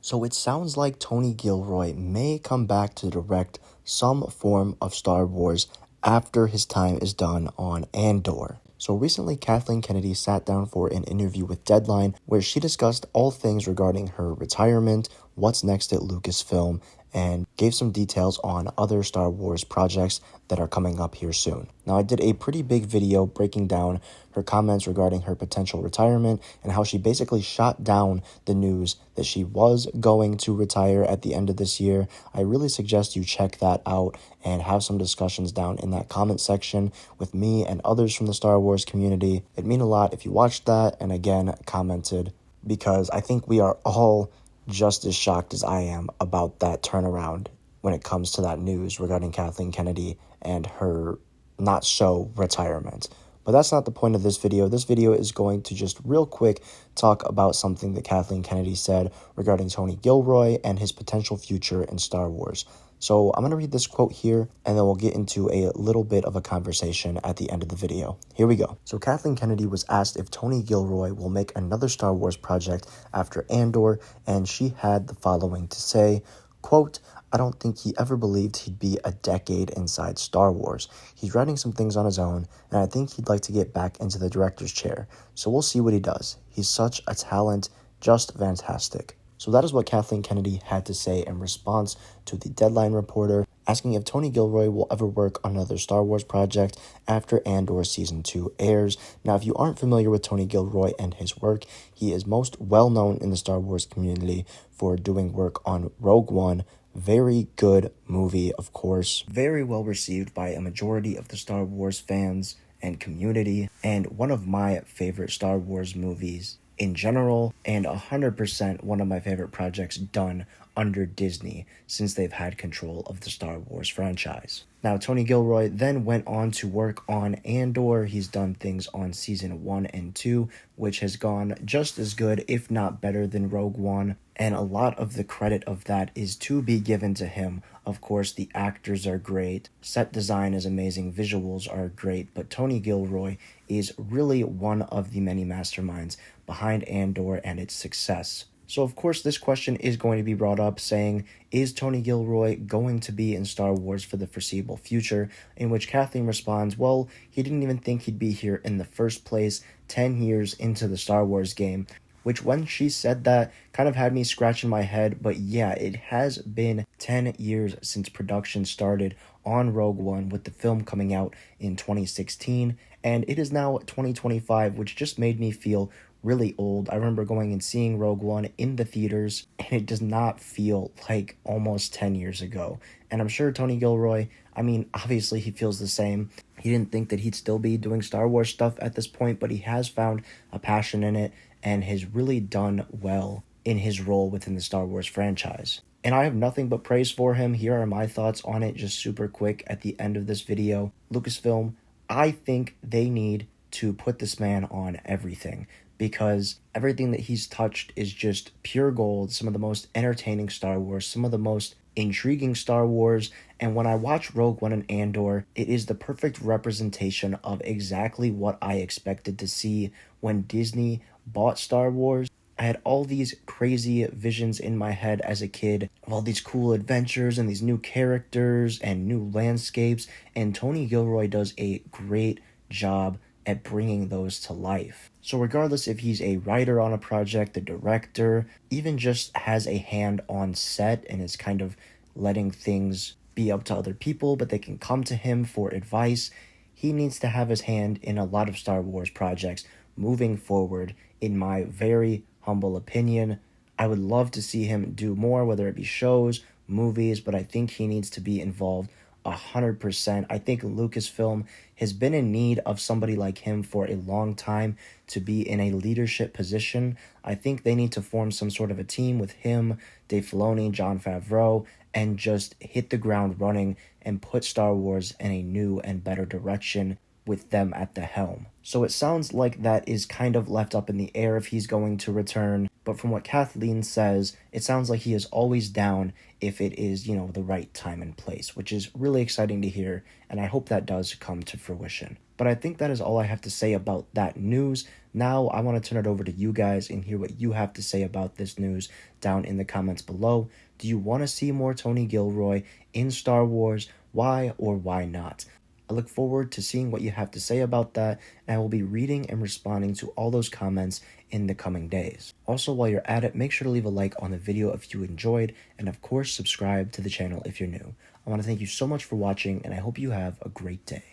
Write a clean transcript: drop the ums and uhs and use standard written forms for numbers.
So it sounds like Tony Gilroy may come back to direct some form of Star Wars after his time is done on Andor. So recently, Kathleen Kennedy sat down for an interview with Deadline where she discussed all things regarding her retirement, what's next at Lucasfilm, and gave some details on other Star Wars projects that are coming up here soon. Now, I did a pretty big video breaking down her comments regarding her potential retirement and how she basically shot down the news that she was going to retire at the end of this year. I really suggest you check that out and have some discussions down in that comment section with me and others from the Star Wars community. It'd mean a lot if you watched that and again commented, because I think we are all just as shocked as I am about that turnaround when it comes to that news regarding Kathleen Kennedy and her not so retirement. But that's not the point of this video. This video is going to just real quick talk about something that Kathleen Kennedy said regarding Tony Gilroy and his potential future in Star Wars. So I'm going to read this quote here, and then we'll get into a little bit of a conversation at the end of the video. Here we go. So Kathleen Kennedy was asked if Tony Gilroy will make another Star Wars project after Andor, and she had the following to say, quote, "I don't think he ever believed he'd be a decade inside Star Wars. He's writing some things on his own, and I think he'd like to get back into the director's chair. So we'll see what he does. He's such a talent, just fantastic." So that is what Kathleen Kennedy had to say in response to the Deadline reporter asking if Tony Gilroy will ever work on another Star Wars project after Andor Season 2 airs. Now, if you aren't familiar with Tony Gilroy and his work, he is most well known in the Star Wars community for doing work on Rogue One. Very good movie, of course. Very well received by a majority of the Star Wars fans and community, and one of my favorite Star Wars movies in general, and 100% one of my favorite projects done under Disney since they've had control of the Star Wars franchise. Now, Tony Gilroy then went on to work on Andor. He's done things on Season 1 and 2, which has gone just as good, if not better, than Rogue One. And a lot of the credit of that is to be given to him. Of course, the actors are great, set design is amazing, visuals are great, but Tony Gilroy is really one of the many masterminds behind Andor and its success. So of course this question is going to be brought up saying, is Tony Gilroy going to be in Star Wars for the foreseeable future? In which Kathleen responds, well, he didn't even think he'd be here in the first place 10 years into the Star Wars game. Which when she said that kind of had me scratching my head, but yeah, it has been 10 years since production started on Rogue One, with the film coming out in 2016, and it is now 2025, which just made me feel really old. I remember going and seeing Rogue One in the theaters, and it does not feel like almost 10 years ago. And I'm sure Tony Gilroy, I mean, obviously he feels the same. He didn't think that he'd still be doing Star Wars stuff at this point, but he has found a passion in it and has really done well in his role within the Star Wars franchise. And I have nothing but praise for him. Here are my thoughts on it just super quick at the end of this video. Lucasfilm, I think they need to put this man on everything, because everything that he's touched is just pure gold. Some of the most entertaining Star Wars, some of the most intriguing Star Wars, and when I watch Rogue One and Andor, it is the perfect representation of exactly what I expected to see when Disney bought Star Wars. I had all these crazy visions in my head as a kid of all these cool adventures and these new characters and new landscapes, and Tony Gilroy does a great job at bringing those to life. So regardless if he's a writer on a project, a director, even just has a hand on set and is kind of letting things be up to other people, but they can come to him for advice, he needs to have his hand in a lot of Star Wars projects moving forward, in my very humble opinion. I would love to see him do more, whether it be shows, movies, but I think he needs to be involved 100%. I think Lucasfilm has been in need of somebody like him for a long time to be in a leadership position. I think they need to form some sort of a team with him, Dave Filoni, Jon Favreau, and just hit the ground running and put Star Wars in a new and better direction with them at the helm. So it sounds like that is kind of left up in the air if he's going to return. But from what Kathleen says, it sounds like he is always down if it is, the right time and place, which is really exciting to hear, and I hope that does come to fruition. But I think that is all I have to say about that news. Now I want to turn it over to you guys and hear what you have to say about this news down in the comments below. Do you want to see more Tony Gilroy in Star Wars? Why or why not? I look forward to seeing what you have to say about that, and I will be reading and responding to all those comments in the coming days. Also, while you're at it, make sure to leave a like on the video if you enjoyed, and of course, subscribe to the channel if you're new. I want to thank you so much for watching, and I hope you have a great day.